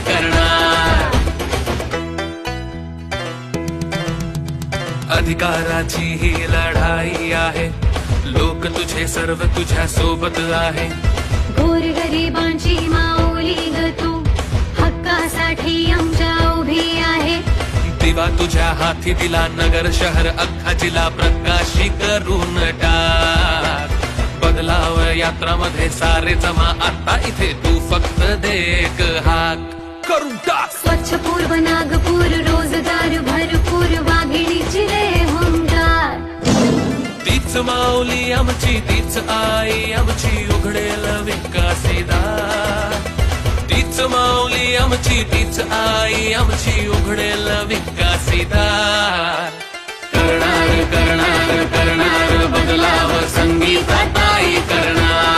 करणार. अधिकाराची ही लढाई आहे, लोक तुझे सर्व तुझ्या सोबत आहे. गोरगरिबांची माऊली ग तू, हक्कासाठी आमच्या उभी आहे. दिवा तुझ्या हाती दिला, नगर शहर अख्खा जिल्हा प्रकाशी करून टाक. बदलाव यात्रामध्ये सारे जमा, आता इथे तू फक्त देख हाक करून टाक. स्वच्छ पूर्व नागपूर, रोजगार भरपूर, वाघिणीची रे होमगार. तीच माऊली आमची, तीच आई आमची, उघडेल विकासी दार. तीच माऊली आमची, तीच आई आमची, उघडेल विकासी दार. करणार करणार करणार बदलाव, संगीता ताई कर